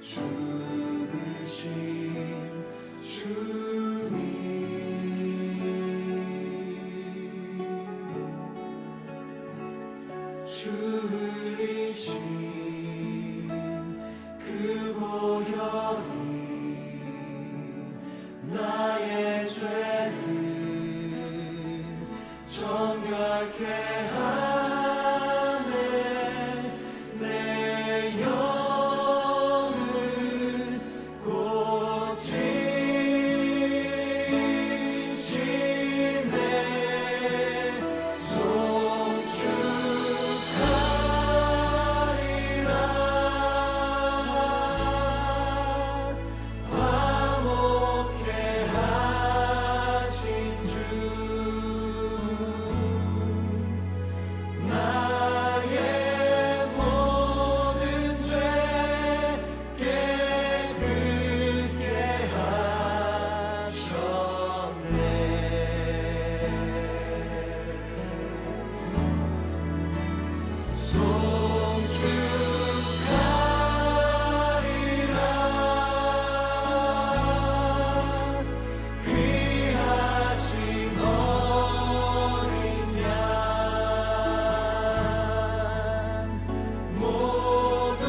죽으신 주님, 주 흘리신 그 보혈이 나의 죄를 정결케 하네. 내 영을 고치시네. 송축하리라. 화목케 하신 주, 나의 모든 죄 깨끗게 하셨네. 송축하리라. 귀하신 어린 양 모두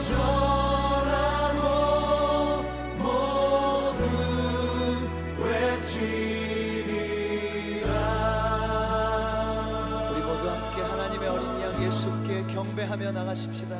절하고 모두 외치리라. 우리 모두 함께 하나님의 어린 양 예수께 경배하며 나가십시다.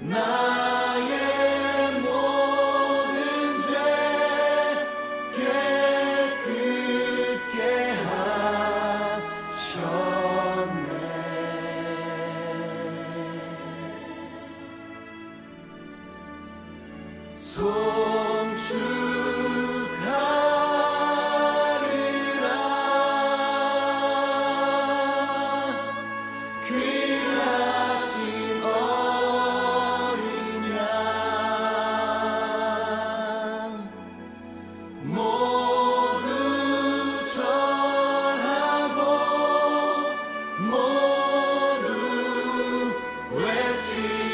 나의 송축하리라 귀하신 어린 양 모두 절하고 모두 외치리라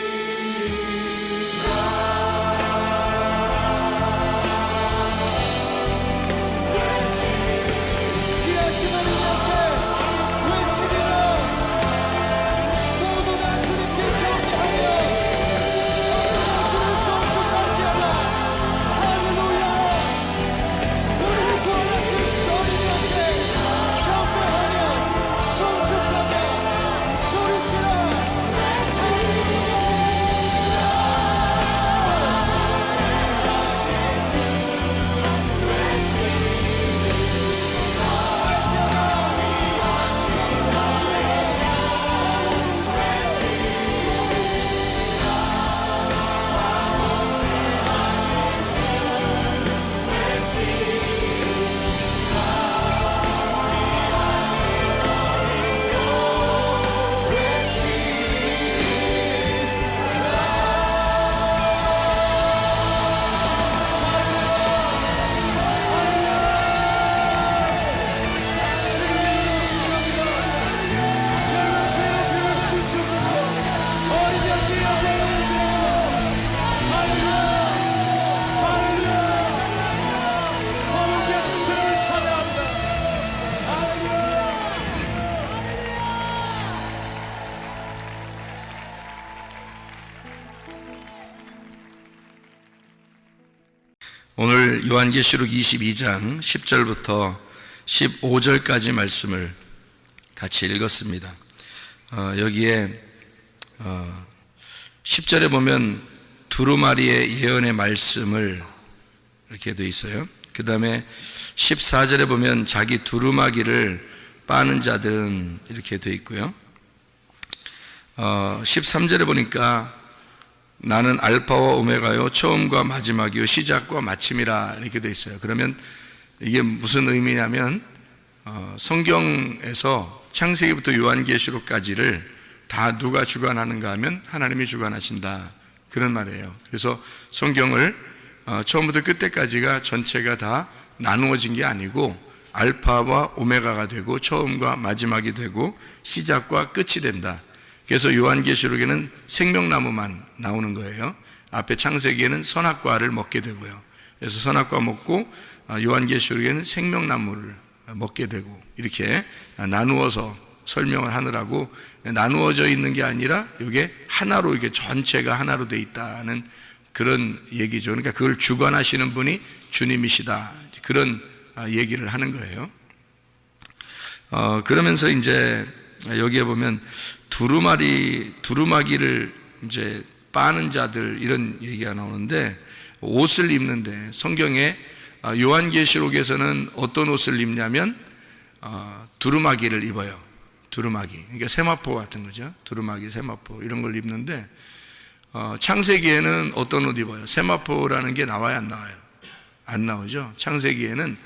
귀하신 어린 양께 외치리라. 모두 다 주님께 경배하며 주를 송축할지어다. 할렐루야. 우리를 구원하신 어린 양께 경배하며 송축하며 소리치라. 오늘 요한계시록 22장 10절부터 15절까지 말씀을 같이 읽었습니다. 여기에 10절에 보면 두루마리의 예언의 말씀을 이렇게 돼 있어요. 그 다음에 14절에 보면 자기 두루마기를 빠는 자들은 이렇게 돼 있고요. 13절에 보니까 나는 알파와 오메가요 처음과 마지막이요 시작과 마침이라 이렇게 돼 있어요. 그러면 이게 무슨 의미냐면 성경에서 창세기부터 요한계시록까지를 다 누가 주관하는가 하면 하나님이 주관하신다, 그런 말이에요. 그래서 성경을 처음부터 끝까지가 전체가 다 나누어진 게 아니고 알파와 오메가가 되고 처음과 마지막이 되고 시작과 끝이 된다. 그래서 요한계시록에는 생명나무만 나오는 거예요. 앞에 창세기에는 선악과를 먹게 되고요. 그래서 선악과 먹고 요한계시록에는 생명나무를 먹게 되고, 이렇게 나누어서 설명을 하느라고, 나누어져 있는 게 아니라 이게 하나로, 이게 전체가 하나로 돼 있다는 그런 얘기죠. 그러니까 그걸 주관하시는 분이 주님이시다, 그런 얘기를 하는 거예요. 그러면서 이제 여기에 보면 두루마기를 이제 빠는 자들, 이런 얘기가 나오는데, 옷을 입는데 성경에 요한계시록에서는 어떤 옷을 입냐면 두루마기를 입어요. 두루마기, 그러니까 세마포 같은 거죠. 두루마기, 세마포 이런 걸 입는데, 창세기에는 어떤 옷 입어요? 세마포라는 게 나와요, 안 나와요? 안 나오죠. 창세기에는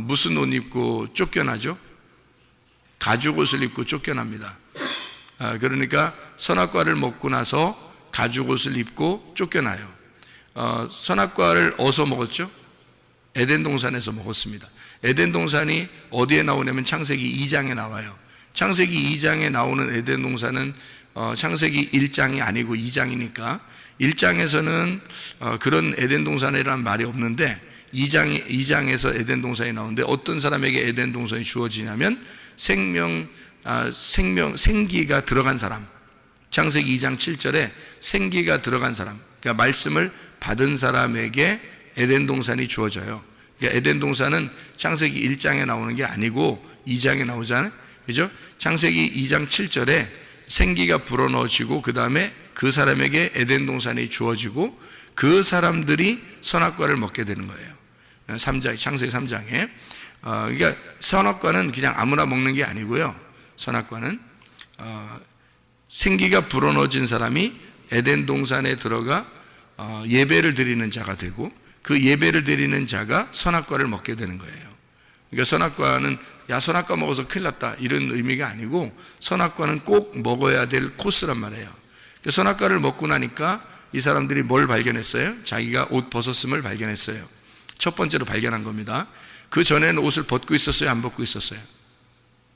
무슨 옷 입고 쫓겨나죠? 가죽 옷을 입고 쫓겨납니다. 그러니까 선악과를 먹고 나서 가죽 옷을 입고 쫓겨나요. 선악과를 어디서 먹었죠? 에덴 동산에서 먹었습니다. 에덴 동산이 어디에 나오냐면 창세기 2장에 나와요. 창세기 2장에 나오는 에덴 동산은 창세기 1장이 아니고 2장이니까 1장에서는 그런 에덴 동산이라는 말이 없는데 2장에서 에덴 동산이 나오는데, 어떤 사람에게 에덴 동산이 주어지냐면 생기가 들어간 사람, 창세기 2장 7절에 생기가 들어간 사람, 그러니까 말씀을 받은 사람에게 에덴 동산이 주어져요. 그러니까 에덴 동산은 창세기 1장에 나오는 게 아니고 2장에 나오잖아요. 그죠? 창세기 2장 7절에 생기가 불어넣어지고 그 다음에 그 사람에게 에덴 동산이 주어지고 그 사람들이 선악과를 먹게 되는 거예요. 3장, 창세기 3장에. 그러니까 선악과는 그냥 아무나 먹는 게 아니고요. 선악과는 생기가 불어넣어진 사람이 에덴 동산에 들어가 예배를 드리는 자가 되고 그 예배를 드리는 자가 선악과를 먹게 되는 거예요. 그러니까 선악과는 야 선악과 먹어서 큰일 났다 이런 의미가 아니고 선악과는 꼭 먹어야 될 코스란 말이에요. 그러니까 선악과를 먹고 나니까 이 사람들이 뭘 발견했어요? 자기가 옷 벗었음을 발견했어요. 첫 번째로 발견한 겁니다. 그 전에는 옷을 벗고 있었어요? 안 벗고 있었어요?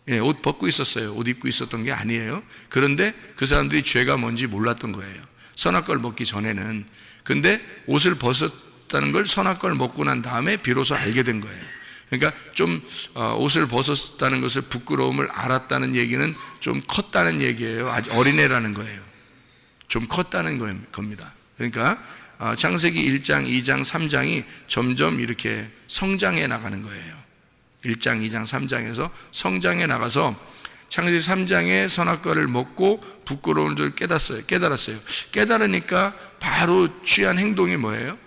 예, 옷 벗고 있었어요. 옷 입고 있었던 게 아니에요. 그런데 그 사람들이 죄가 뭔지 몰랐던 거예요. 선악과를 먹기 전에는. 근데 옷을 벗었다는 걸 선악과를 먹고 난 다음에 비로소 알게 된 거예요. 그러니까 좀 옷을 벗었다는 것을 부끄러움을 알았다는 얘기는 좀 컸다는 얘기예요. 아직 어린애라는 거예요. 좀 컸다는 겁니다. 그러니까 창세기 1장, 2장, 3장이 점점 이렇게 성장해 나가는 거예요. 1장, 2장, 3장에서 성장해 나가서 창세기 3장에 선악과를 먹고 부끄러운 줄 깨달았어요. 깨달으니까 바로 취한 행동이 뭐예요?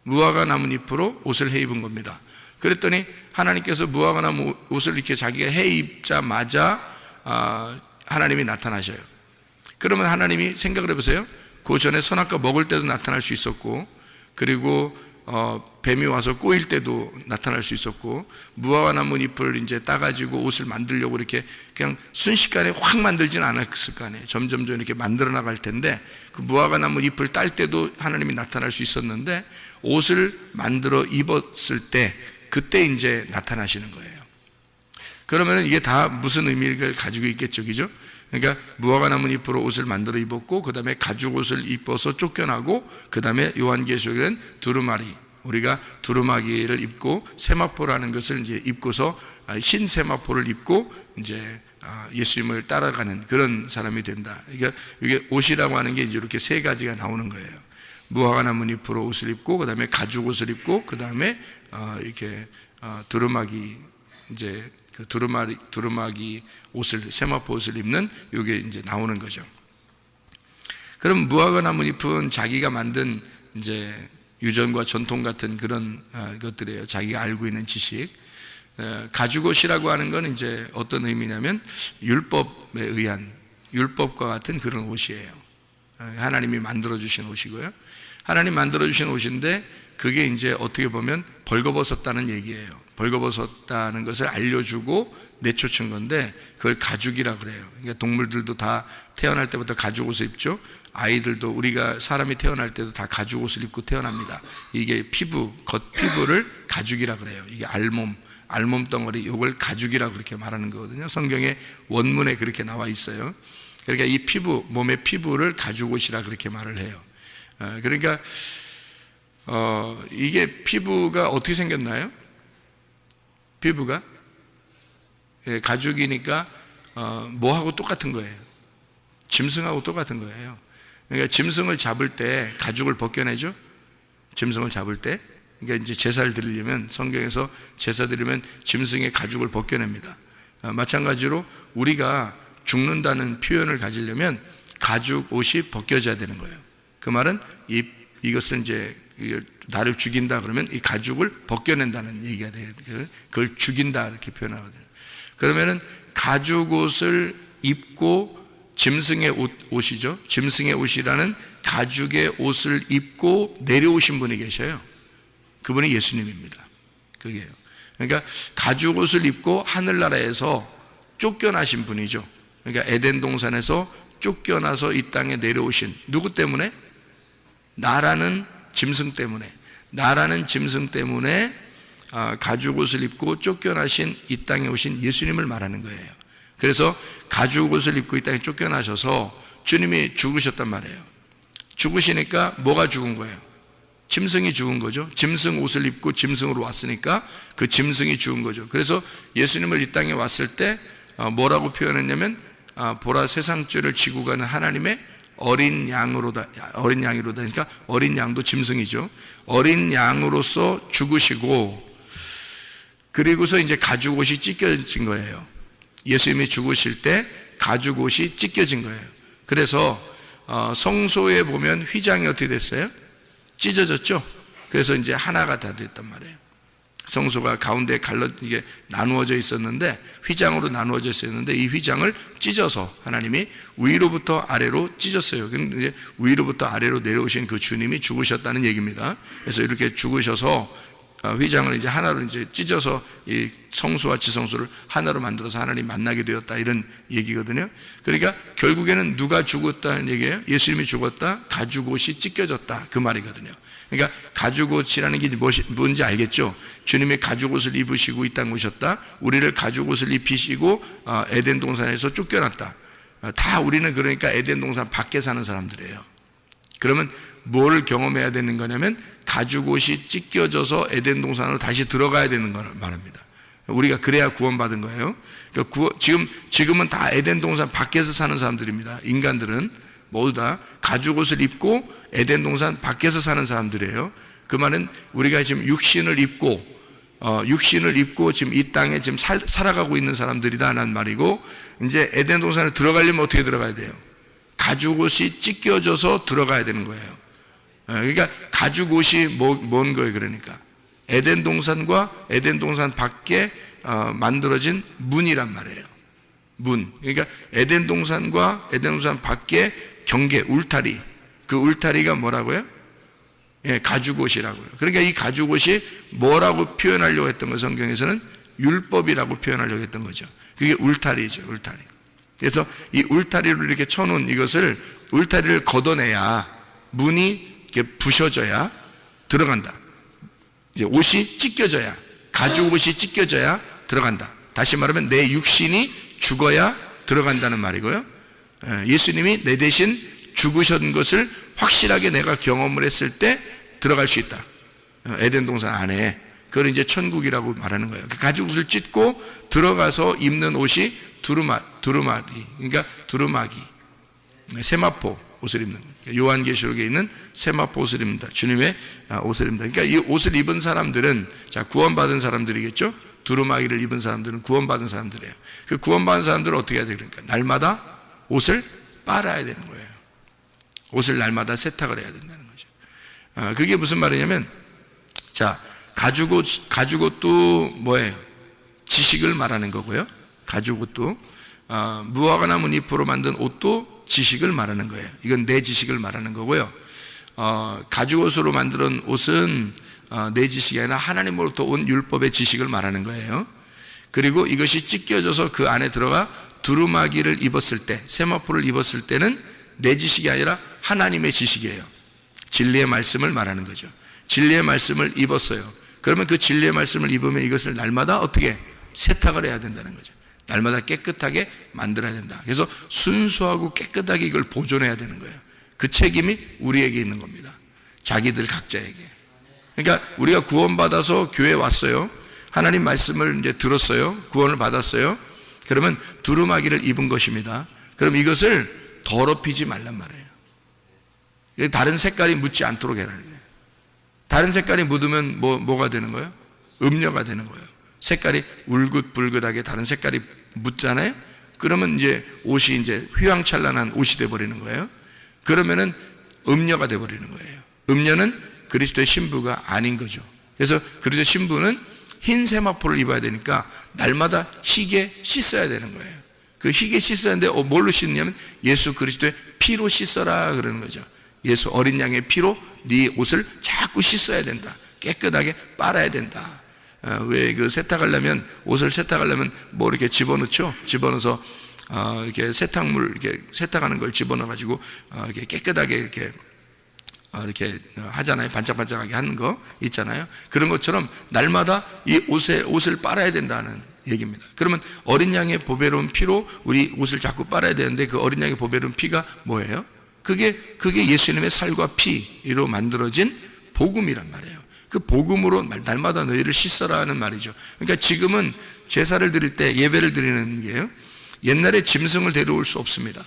무화과 나뭇잎으로 옷을 해 입은 겁니다. 그랬더니 하나님께서 무화과 나무 옷을 이렇게 자기가 해 입자마자 하나님이 나타나셔요. 그러면 하나님이 생각을 해보세요. 그 전에 선악과 먹을 때도 나타날 수 있었고, 그리고 뱀이 와서 꼬일 때도 나타날 수 있었고, 무화과 나무 잎을 이제 따가지고 옷을 만들려고 이렇게 그냥 순식간에 확 만들지는 않았을 거 아니에요. 점점 이렇게 만들어 나갈 텐데, 그 무화과 나무 잎을 딸 때도 하나님이 나타날 수 있었는데, 옷을 만들어 입었을 때, 그때 이제 나타나시는 거예요. 그러면 이게 다 무슨 의미를 가지고 있겠죠, 그죠? 그러니까 무화과 나뭇잎으로 옷을 만들어 입었고, 그 다음에 가죽 옷을 입어서 쫓겨나고, 그 다음에 요한계시록에는 두루마리, 우리가 두루마기를 입고 세마포라는 것을 이제 입고서 흰 세마포를 입고 이제 예수님을 따라가는 그런 사람이 된다. 그러니까 이게 옷이라고 하는 게 이제 이렇게 세 가지가 나오는 거예요. 무화과 나뭇잎으로 옷을 입고, 그 다음에 가죽 옷을 입고, 그 다음에 이렇게 두루마기 이제 그 두루마기 옷을, 세마포 옷을 입는 이게 이제 나오는 거죠. 그럼 무화과 나뭇잎은 자기가 만든 이제 유전과 전통 같은 그런 것들이에요. 자기가 알고 있는 지식. 가죽 옷이라고 하는 건 이제 어떤 의미냐면 율법에 의한, 율법과 같은 그런 옷이에요. 하나님이 만들어 주신 옷이고요. 하나님 만들어 주신 옷인데 그게 이제 어떻게 보면 벌거벗었다는 얘기예요. 벌거벗었다는 것을 알려주고 내쫓은 건데 그걸 가죽이라 그래요. 그러니까 동물들도 다 태어날 때부터 가죽 옷을 입죠. 아이들도, 우리가 사람이 태어날 때도 다 가죽 옷을 입고 태어납니다. 이게 피부, 겉피부를 가죽이라 그래요. 이게 알몸 덩어리, 이걸 가죽이라 그렇게 말하는 거거든요. 성경에 원문에 그렇게 나와 있어요. 그러니까 이 피부, 몸의 피부를 가죽 옷이라 그렇게 말을 해요. 그러니까 이게 피부가 어떻게 생겼나요? 피부가 가죽이니까 뭐하고 똑같은 거예요? 짐승하고 똑같은 거예요. 그러니까 짐승을 잡을 때 가죽을 벗겨내죠. 짐승을 잡을 때, 그러니까 이제 제사를 드리려면, 성경에서 제사 드리면 짐승의 가죽을 벗겨냅니다. 마찬가지로 우리가 죽는다는 표현을 가지려면 가죽 옷이 벗겨져야 되는 거예요. 그 말은 이것은 이제 나를 죽인다 그러면 이 가죽을 벗겨낸다는 얘기가 돼요. 그걸 죽인다 이렇게 표현하거든요. 그러면은 가죽 옷을 입고, 짐승의 옷이죠. 짐승의 옷이라는 가죽의 옷을 입고 내려오신 분이 계셔요. 그분이 예수님입니다. 그게요. 그러니까 가죽 옷을 입고 하늘나라에서 쫓겨나신 분이죠. 그러니까 에덴 동산에서 쫓겨나서 이 땅에 내려오신, 누구 때문에? 나라는 짐승 때문에 가죽 옷을 입고 쫓겨나신 이 땅에 오신 예수님을 말하는 거예요. 그래서 가죽 옷을 입고 이 땅에 쫓겨나셔서 주님이 죽으셨단 말이에요. 죽으시니까 뭐가 죽은 거예요? 짐승이 죽은 거죠. 짐승 옷을 입고 짐승으로 왔으니까 그 짐승이 죽은 거죠. 그래서 예수님을 이 땅에 왔을 때 뭐라고 표현했냐면 보라, 세상 죄를 지고 가는 하나님의 어린 양으로다. 그러니까 어린 양도 짐승이죠. 어린 양으로서 죽으시고, 그리고서 이제 가죽 옷이 찢겨진 거예요. 예수님이 죽으실 때 가죽 옷이 찢겨진 거예요. 그래서 성소에 보면 휘장이 어떻게 됐어요? 찢어졌죠. 그래서 이제 하나가 다 됐단 말이에요. 성소가 가운데 이게 나누어져 있었는데, 휘장으로 나누어져 있었는데, 이 휘장을 찢어서 하나님이 위로부터 아래로 찢었어요. 근데 위로부터 아래로 내려오신 그 주님이 죽으셨다는 얘기입니다. 그래서 이렇게 죽으셔서 휘장을 이제 하나로 이제 찢어서 이 성소와 지성소를 하나로 만들어서 하나님 만나게 되었다, 이런 얘기거든요. 그러니까 결국에는 누가 죽었다는 얘기예요? 예수님이 죽었다, 가죽옷이 찢겨졌다, 그 말이거든요. 그러니까 가죽옷이라는 게 뭔지 알겠죠? 주님이 가죽옷을 입으시고 이 땅 오셨다, 우리를 가죽옷을 입히시고 에덴 동산에서 쫓겨났다. 다 우리는 그러니까 에덴 동산 밖에 사는 사람들이에요. 그러면 뭘 경험해야 되는 거냐면 가죽옷이 찢겨져서 에덴 동산으로 다시 들어가야 되는 걸 말합니다. 우리가 그래야 구원받은 거예요. 그러니까 지금은 다 에덴 동산 밖에서 사는 사람들입니다. 인간들은 모두 다 가죽옷을 입고 에덴 동산 밖에서 사는 사람들이에요. 그 말은 우리가 지금 육신을 입고 지금 이 땅에 지금 살아가고 있는 사람들이다라는 말이고, 이제 에덴 동산에 들어가려면 어떻게 들어가야 돼요? 가죽옷이 찢겨져서 들어가야 되는 거예요. 그러니까 가죽옷이 뭔 거예요? 그러니까 에덴 동산과 에덴 동산 밖에 만들어진 문이란 말이에요. 문. 그러니까 에덴 동산과 에덴 동산 밖에 경계, 울타리. 그 울타리가 뭐라고요? 예, 가죽옷이라고요. 그러니까 이 가죽옷이 뭐라고 표현하려고 했던 거, 성경에서는 율법이라고 표현하려고 했던 거죠. 그게 울타리죠, 울타리. 그래서 이 울타리를 이렇게 쳐놓은 이것을, 울타리를 걷어내야 문이 이렇게 부셔져야 들어간다. 이제 옷이 찢겨져야, 가죽옷이 찢겨져야 들어간다. 다시 말하면 내 육신이 죽어야 들어간다는 말이고요. 예수님이 내 대신 죽으신 것을 확실하게 내가 경험을 했을 때 들어갈 수 있다. 에덴 동산 안에. 그걸 이제 천국이라고 말하는 거예요. 가죽옷을 찢고 들어가서 입는 옷이 두루마기, 그러니까 두루마기, 세마포 옷을 입는 거예요. 요한계시록에 있는 세마포 옷을 입는다. 주님의 옷을 입는다. 그러니까 이 옷을 입은 사람들은, 자, 구원받은 사람들이겠죠? 두루마기를 입은 사람들은 구원받은 사람들이에요. 그 구원받은 사람들은 어떻게 해야 돼요? 그러니까 날마다 옷을 빨아야 되는 거예요. 옷을 날마다 세탁을 해야 된다는 거죠. 그게 무슨 말이냐면, 자, 가죽옷도 뭐예요? 지식을 말하는 거고요. 가죽옷도 무화과나무 잎으로 만든 옷도 지식을 말하는 거예요. 이건 내 지식을 말하는 거고요. 가죽옷으로 만든 옷은 내 지식이 아니라 하나님으로부터 온 율법의 지식을 말하는 거예요. 그리고 이것이 찢겨져서 그 안에 들어가 두루마기를 입었을 때, 세마포를 입었을 때는 내 지식이 아니라 하나님의 지식이에요. 진리의 말씀을 말하는 거죠. 진리의 말씀을 입었어요. 그러면 그 진리의 말씀을 입으면 이것을 날마다 어떻게 세탁을 해야 된다는 거죠. 날마다 깨끗하게 만들어야 된다. 그래서 순수하고 깨끗하게 이걸 보존해야 되는 거예요. 그 책임이 우리에게 있는 겁니다. 자기들 각자에게. 그러니까 우리가 구원받아서 교회에 왔어요. 하나님 말씀을 이제 들었어요. 구원을 받았어요. 그러면 두루마기를 입은 것입니다. 그럼 이것을 더럽히지 말란 말이에요. 다른 색깔이 묻지 않도록 해라는 거예요. 다른 색깔이 묻으면 뭐가 되는 거예요? 음녀가 되는 거예요. 색깔이 울긋불긋하게 다른 색깔이 묻잖아요. 그러면 이제 옷이 이제 휘황찬란한 옷이 돼버리는 거예요. 그러면은 음녀가 돼버리는 거예요. 음녀는 그리스도의 신부가 아닌 거죠. 그래서 그리스도의 신부는 흰 세마포를 입어야 되니까 날마다 희게 씻어야 되는 거예요. 그 희게 씻어야 하는데 뭘로 씻느냐면 예수 그리스도의 피로 씻어라 그러는 거죠. 예수 어린 양의 피로 네 옷을 자꾸 씻어야 된다. 깨끗하게 빨아야 된다. 왜 그 세탁하려면, 옷을 세탁하려면 뭐 이렇게 집어넣죠? 집어넣어서 이렇게 세탁물, 이렇게 세탁하는 걸 집어넣어가지고 이렇게 깨끗하게 이렇게 하잖아요. 반짝반짝하게 하는 거 있잖아요. 그런 것처럼 날마다 이 옷을 빨아야 된다는 얘기입니다. 그러면 어린 양의 보배로운 피로 우리 옷을 자꾸 빨아야 되는데, 그 어린 양의 보배로운 피가 뭐예요? 그게 예수님의 살과 피로 만들어진 복음이란 말이에요. 그 복음으로 날마다 너희를 씻어라 하는 말이죠. 그러니까 지금은 제사를 드릴 때, 예배를 드리는 게요, 옛날에 짐승을 데려올 수 없습니다.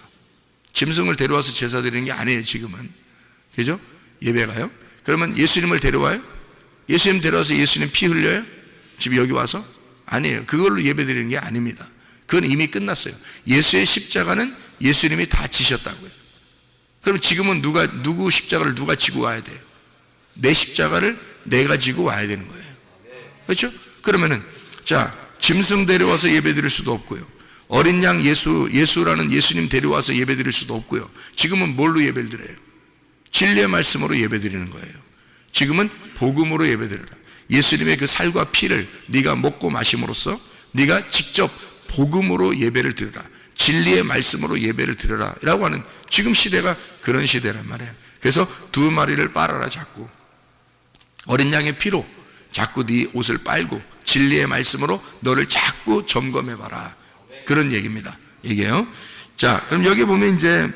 짐승을 데려와서 제사 드리는 게 아니에요. 지금은. 그죠? 예배가요. 그러면 예수님을 데려와요? 예수님 데려와서 예수님 피 흘려요? 지금 여기 와서? 아니에요. 그걸로 예배 드리는 게 아닙니다. 그건 이미 끝났어요. 예수의 십자가는 예수님이 다 지셨다고요. 그럼 지금은 누구 십자가를 누가 지고 와야 돼요? 내 십자가를 내가 지고 와야 되는 거예요. 그렇죠? 그러면은 자, 짐승 데려와서 예배 드릴 수도 없고요. 어린 양 예수라는 예수님 데려와서 예배 드릴 수도 없고요. 지금은 뭘로 예배를 드려요? 진리의 말씀으로 예배 드리는 거예요. 지금은 복음으로 예배 드려라. 예수님의 그 살과 피를 네가 먹고 마심으로써 네가 직접 복음으로 예배를 드려라. 진리의 말씀으로 예배를 드려라 라고 하는, 지금 시대가 그런 시대란 말이에요. 그래서 두 마리를 빨아라. 자꾸 어린 양의 피로 자꾸 네 옷을 빨고 진리의 말씀으로 너를 자꾸 점검해봐라, 그런 얘기입니다. 이게요. 자, 그럼 여기 보면 이제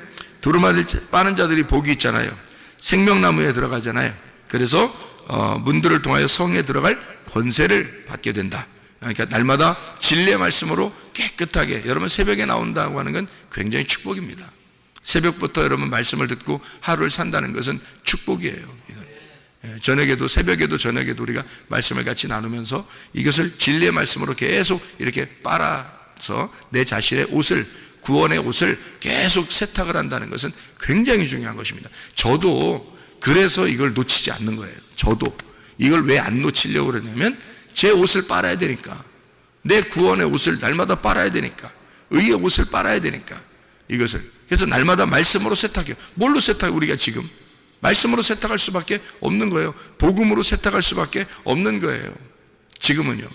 두루마리를 빠는 자들이 복이 있잖아요. 생명나무에 들어가잖아요. 그래서 문들을 통하여 성에 들어갈 권세를 받게 된다. 그러니까 날마다 진리의 말씀으로 깨끗하게, 여러분 새벽에 나온다고 하는 건 굉장히 축복입니다. 새벽부터 여러분 말씀을 듣고 하루를 산다는 것은 축복이에요. 저녁에도, 새벽에도 저녁에도 우리가 말씀을 같이 나누면서 이것을 진리의 말씀으로 계속 이렇게 빨아서 내 자신의 옷을, 구원의 옷을 계속 세탁을 한다는 것은 굉장히 중요한 것입니다. 저도 그래서 이걸 놓치지 않는 거예요. 저도 이걸 왜 안 놓치려고 그러냐면 제 옷을 빨아야 되니까, 내 구원의 옷을 날마다 빨아야 되니까, 의의 옷을 빨아야 되니까 이것을. 그래서 날마다 말씀으로 세탁해요. 뭘로 세탁해요? 우리가 지금 말씀으로 세탁할 수밖에 없는 거예요. 복음으로 세탁할 수밖에 없는 거예요. 지금은요,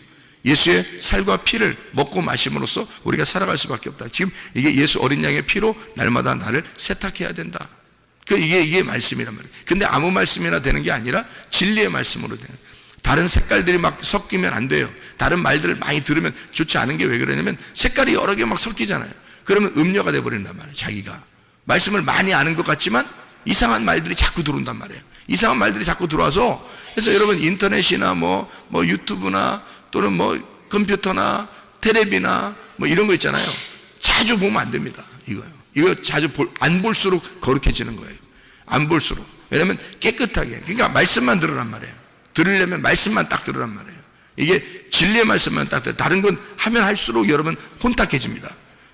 예수의 살과 피를 먹고 마심으로써 우리가 살아갈 수밖에 없다. 지금 이게 예수 어린 양의 피로 날마다 나를 세탁해야 된다. 이게 말씀이란 말이에요. 근데 아무 말씀이나 되는 게 아니라 진리의 말씀으로 되는. 다른 색깔들이 막 섞이면 안 돼요. 다른 말들을 많이 들으면 좋지 않은 게 왜 그러냐면 색깔이 여러 개 막 섞이잖아요. 그러면 음료가 돼버린단 말이에요. 자기가 말씀을 많이 아는 것 같지만 이상한 말들이 자꾸 들어온단 말이에요. 이상한 말들이 자꾸 들어와서, 그래서 여러분 인터넷이나 뭐 유튜브나 또는 뭐 컴퓨터나 텔레비나 뭐 이런 거 있잖아요. 자주 보면 안 됩니다. 이거 자주 안 볼수록 거룩해지는 거예요. 안 볼수록. 왜냐하면 깨끗하게, 그러니까 말씀만 들으란 말이에요. 들으려면 말씀만 딱 들으란 말이에요. 이게 진리의 말씀만 딱 들어. 다른 건 하면 할수록 여러분 혼탁해집니다.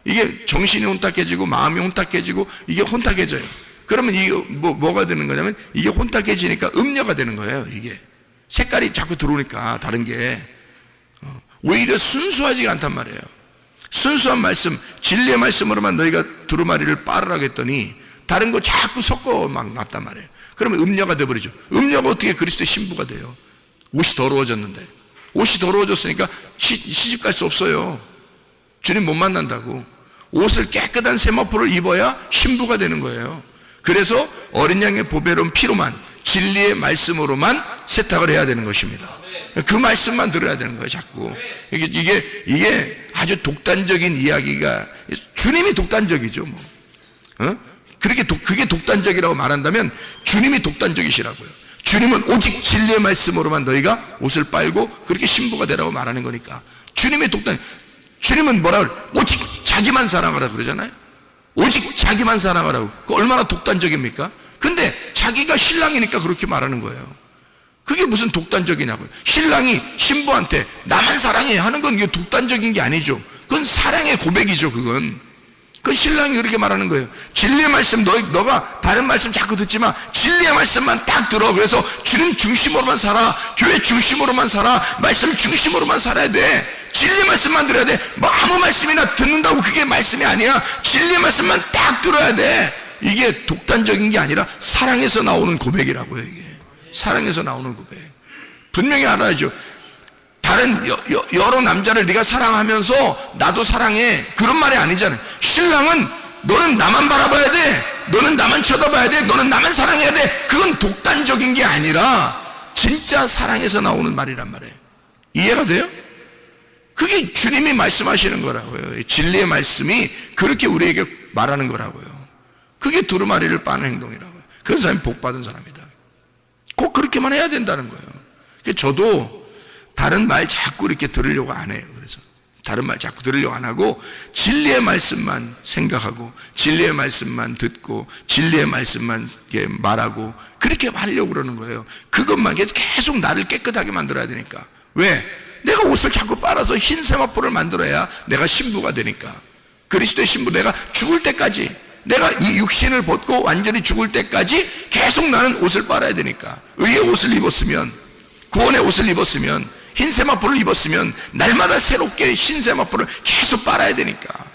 이게 정신이 혼탁해지고 마음이 혼탁해지고 이게 혼탁해져요. 그러면 이게 뭐가 되는 거냐면 이게 혼탁해지니까 음료가 되는 거예요. 이게 색깔이 자꾸 들어오니까 다른 게 오히려 순수하지가 않단 말이에요. 순수한 말씀, 진리의 말씀으로만 너희가 두루마리를 빨으라고 했더니 다른 거 자꾸 섞어 막 놨단 말이에요. 그러면 음료가 돼버리죠. 음료가 어떻게 그리스도의 신부가 돼요? 옷이 더러워졌는데, 옷이 더러워졌으니까 시집 갈 수 없어요. 주님 못 만난다고. 옷을 깨끗한 세마포를 입어야 신부가 되는 거예요. 그래서 어린 양의 보배로운 피로만, 진리의 말씀으로만 세탁을 해야 되는 것입니다. 그 말씀만 들어야 되는 거예요. 자꾸 이게 아주 독단적인 이야기가, 주님이 독단적이죠. 그게 독단적이라고 말한다면 주님이 독단적이시라고요. 주님은 오직 진리의 말씀으로만 너희가 옷을 빨고 그렇게 신부가 되라고 말하는 거니까. 주님은 뭐라 그래요? 오직 자기만 사랑하라 그러잖아요. 오직 자기만 사랑하라고. 그 얼마나 독단적입니까? 근데 자기가 신랑이니까 그렇게 말하는 거예요. 그게 무슨 독단적이냐고요. 신랑이 신부한테 나만 사랑해 하는 건 이게 독단적인 게 아니죠. 그건 사랑의 고백이죠. 그건 신랑이 그렇게 말하는 거예요. 진리의 말씀, 너가 다른 말씀 자꾸 듣지 마. 진리의 말씀만 딱 들어. 그래서 주님 중심으로만 살아. 교회 중심으로만 살아. 말씀 중심으로만 살아야 돼. 진리의 말씀만 들어야 돼. 뭐 아무 말씀이나 듣는다고 그게 말씀이 아니야. 진리의 말씀만 딱 들어야 돼. 이게 독단적인 게 아니라 사랑에서 나오는 고백이라고요. 이게 사랑에서 나오는 고백. 분명히 알아야죠. 다른 여러 남자를 네가 사랑하면서 나도 사랑해, 그런 말이 아니잖아요. 신랑은 너는 나만 바라봐야 돼, 너는 나만 쳐다봐야 돼, 너는 나만 사랑해야 돼. 그건 독단적인 게 아니라 진짜 사랑에서 나오는 말이란 말이에요. 이해가 돼요? 그게 주님이 말씀하시는 거라고요. 진리의 말씀이 그렇게 우리에게 말하는 거라고요. 그게 두루마리를 빠는 행동이라고요. 그런 사람이 복 받은 사람이다. 꼭 그렇게만 해야 된다는 거예요. 저도 다른 말 자꾸 이렇게 들으려고 안 해요. 그래서 다른 말 자꾸 들으려고 안 하고 진리의 말씀만 생각하고 진리의 말씀만 듣고 진리의 말씀만 이렇게 말하고 그렇게 하려고 그러는 거예요. 그것만 계속 나를 깨끗하게 만들어야 되니까. 왜? 내가 옷을 자꾸 빨아서 흰 세마포를 만들어야 내가 신부가 되니까. 그리스도의 신부, 내가 죽을 때까지, 내가 이 육신을 벗고 완전히 죽을 때까지 계속 나는 옷을 빨아야 되니까. 의의 옷을 입었으면, 구원의 옷을 입었으면 흰 세마포를 입었으면 날마다 새롭게 흰 세마포를 계속 빨아야 되니까,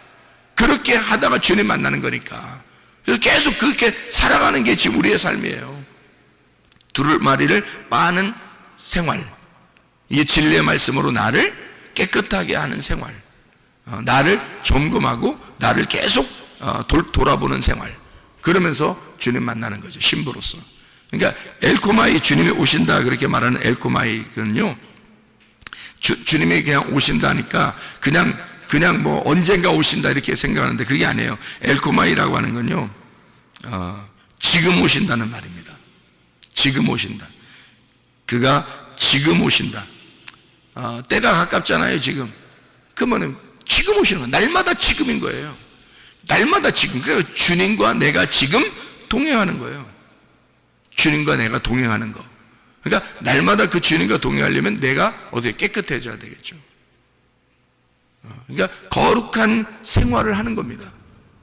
그렇게 하다가 주님 만나는 거니까, 그래서 계속 그렇게 살아가는 게 지금 우리의 삶이에요. 두루마리를 빠는 생활, 이게 진리의 말씀으로 나를 깨끗하게 하는 생활, 나를 점검하고 나를 계속 돌아보는 생활, 그러면서 주님 만나는 거죠, 신부로서. 그러니까 엘코마이, 주님이 오신다 그렇게 말하는 엘코마이는요, 주님이 그냥 오신다니까 그냥 뭐 언젠가 오신다 이렇게 생각하는데 그게 아니에요. 엘코마이라고 하는 건요, 지금 오신다는 말입니다. 지금 오신다. 그가 지금 오신다. 때가 가깝잖아요, 지금. 그러면 지금 오시는 거예요. 날마다 지금인 거예요. 날마다 지금. 그러니까 주님과 내가 지금 동행하는 거예요. 주님과 내가 동행하는 거. 그러니까 날마다 그 주님과 동행하려면 내가 어떻게 깨끗해져야 되겠죠. 그러니까 거룩한 생활을 하는 겁니다.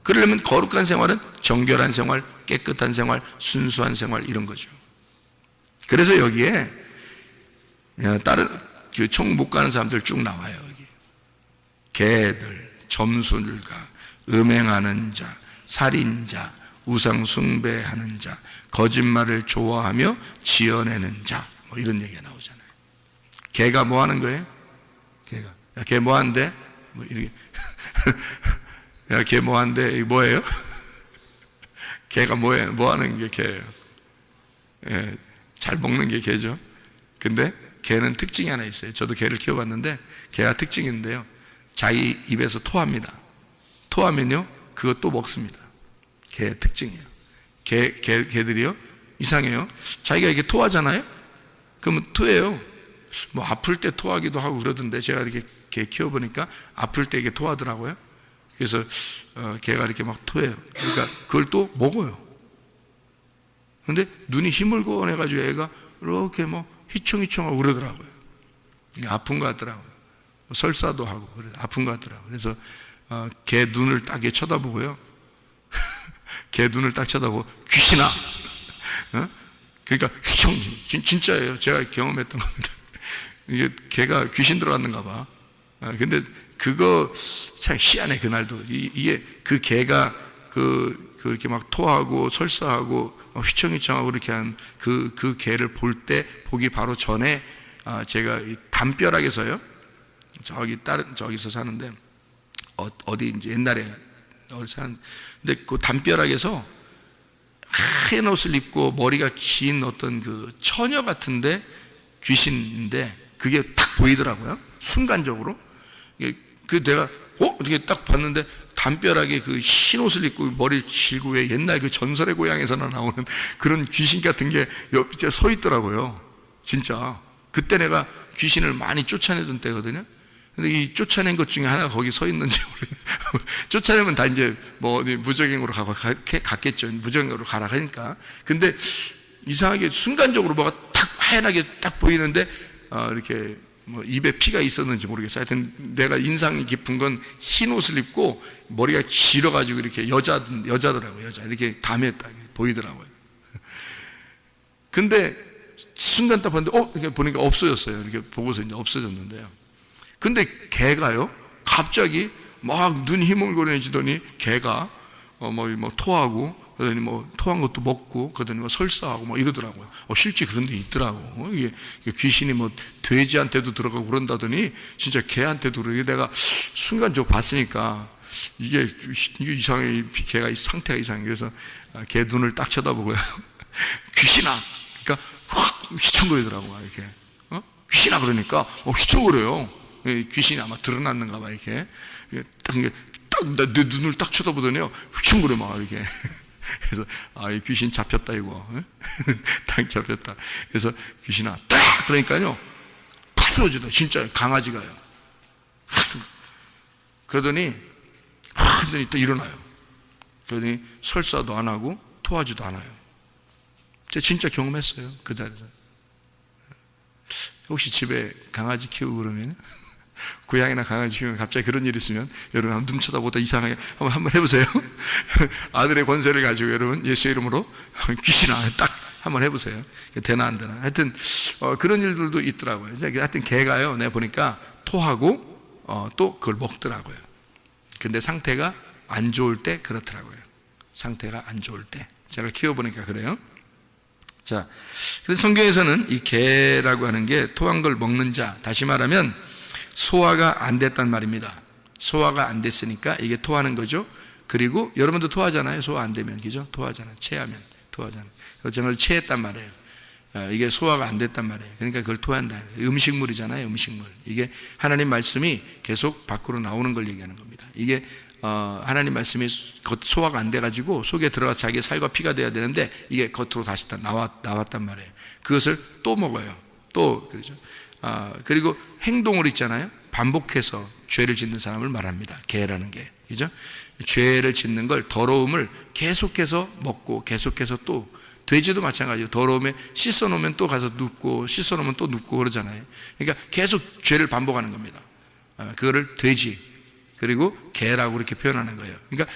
그러려면 거룩한 생활은 정결한 생활, 깨끗한 생활, 순수한 생활, 이런 거죠. 그래서 여기에 다른 그 총 못 가는 사람들 쭉 나와요. 여기 개들, 점술가, 음행하는 자, 살인자, 우상 숭배하는 자, 거짓말을 좋아하며 지어내는 자, 뭐 이런 얘기가 나오잖아요. 개가 뭐 하는 거예요? 개가, 야, 개 뭐 하는데? 뭐 이렇게 야, 개 뭐 하는데? 이게 뭐예요? 개가 뭐예요? 뭐 하는 게 개예요? 예, 잘 먹는 게 개죠. 근데 개는 특징이 하나 있어요. 저도 개를 키워봤는데 개가 특징인데요, 자기 입에서 토합니다. 토하면요 그것도 먹습니다. 개의 특징이에요. 개들이요 이상해요. 자기가 이렇게 토하잖아요, 그러면 토해요. 뭐 아플 때 토하기도 하고 그러던데, 제가 이렇게 개 키워보니까 아플 때 이게 토하더라고요. 그래서 개가 이렇게 막 토해요. 그러니까 그걸 또 먹어요. 근데 눈이 희물고원해가지고 애가 이렇게 뭐 휘청휘청하고 그러더라고요. 아픈 것 같더라고요. 설사도 하고 그래, 아픈 것 같더라고요. 그래서 개 눈을 딱 쳐다보고요, 개 눈을 딱 쳐다보고 귀신아, 그러니까 휘청, 진짜예요. 제가 경험했던 겁니다. 이게 개가 귀신 들어갔는가 봐. 근데 그거 참 희한해. 그날도 이게 그 개가 그렇게 막 토하고 설사하고 휘청휘청하고 그렇게 한 그 개를 볼 때 보기 바로 전에 제가 담벼락에서요, 저기서 사는데, 어디 이제 옛날에 사는, 근데 그 담벼락에서 하얀 옷을 입고 머리가 긴 어떤 그 처녀 같은데 귀신인데 그게 딱 보이더라고요, 순간적으로. 그 내가 이렇게 딱 봤는데 담벼락에 그 흰 옷을 입고 머리 길고, 왜 옛날 그 전설의 고향에서나 나오는 그런 귀신 같은 게 옆에 서 있더라고요. 진짜 그때 내가 귀신을 많이 쫓아내던 때거든요. 근데 이 쫓아낸 것 중에 하나가 거기 서 있는지 쫓아내면 다 이제 뭐 어디 무적행으로 갔겠죠. 무적행으로 가라 하니까. 근데 이상하게 순간적으로 뭐가 탁 하얀하게 딱 보이는데 이렇게 뭐 입에 피가 있었는지 모르겠어요. 하여튼 내가 인상이 깊은 건 흰 옷을 입고 머리가 길어가지고 이렇게 여자더라고요. 여자 이렇게 담에 딱 보이더라고요. 근데 순간 딱 봤는데 이렇게 보니까 없어졌어요. 이렇게 보고서 이제 없어졌는데요. 근데 개가요 갑자기 막 눈 희물거려지더니 개가 뭐 토하고, 그러더니 뭐 토한 것도 먹고, 그러더니 뭐 설사하고 뭐 이러더라고요. 실제 그런 데 있더라고. 이게 귀신이 뭐 돼지한테도 들어가고 그런다더니 진짜 개한테도 그러게. 내가 순간적으로 봤으니까 이게 이상해, 개가 상태가 이상해. 그래서 개 눈을 딱 쳐다보고요, 귀신아, 그러니까 확 휘청거리더라고요. 이렇게 귀신아 그러니까 휘청거려요. 귀신이 아마 드러났는가 봐. 이렇게 딱 내 눈을 딱 쳐다보더니요 휘청거려 막 이렇게. 그래서 이 귀신 잡혔다 이거. 딱 잡혔다. 그래서 귀신아 딱 그러니까요 팍 쓰러지다. 진짜 강아지가요. 그러더니 또 일어나요. 그러더니 설사도 안 하고 토하지도 않아요. 제가 진짜 경험했어요, 그 자리에서. 혹시 집에 강아지 키우고 그러면, 고양이나 강아지 키우면 갑자기 그런 일이 있으면 여러분 한번 눈 쳐다보다 이상하게 한번 해보세요. 아들의 권세를 가지고 여러분 예수의 이름으로 귀신아 딱 한번 해보세요. 되나 안 되나. 하여튼 그런 일들도 있더라고요. 하여튼 개가요, 내가 보니까 토하고 또 그걸 먹더라고요. 근데 상태가 안 좋을 때 그렇더라고요. 상태가 안 좋을 때. 제가 키워보니까 그래요. 자, 그래서 성경에서는 이 개라고 하는 게 토한 걸 먹는 자, 다시 말하면 소화가 안 됐단 말입니다. 소화가 안 됐으니까 이게 토하는 거죠. 그리고 여러분도 토하잖아요. 소화 안 되면, 그죠? 토하잖아요. 체하면 토하잖아요. 저는 체했단 말이에요. 이게 소화가 안 됐단 말이에요. 그러니까 그걸 토한다. 음식물이잖아요. 음식물. 이게 하나님 말씀이 계속 밖으로 나오는 걸 얘기하는 겁니다. 이게 하나님 말씀이 소화가 안 돼가지고 속에 들어가서 자기의 살과 피가 돼야 되는데 이게 겉으로 다시 나왔단 말이에요. 그것을 또 먹어요. 또 그렇죠. 그리고 행동을 있잖아요. 반복해서 죄를 짓는 사람을 말합니다. 개라는 게, 그죠? 죄를 짓는 걸, 더러움을 계속해서 먹고 계속해서 또, 돼지도 마찬가지예요. 더러움에 씻어놓으면 또 가서 눕고 씻어놓으면 또 눕고 그러잖아요. 그러니까 계속 죄를 반복하는 겁니다. 그거를 돼지 그리고 개라고 이렇게 표현하는 거예요. 그러니까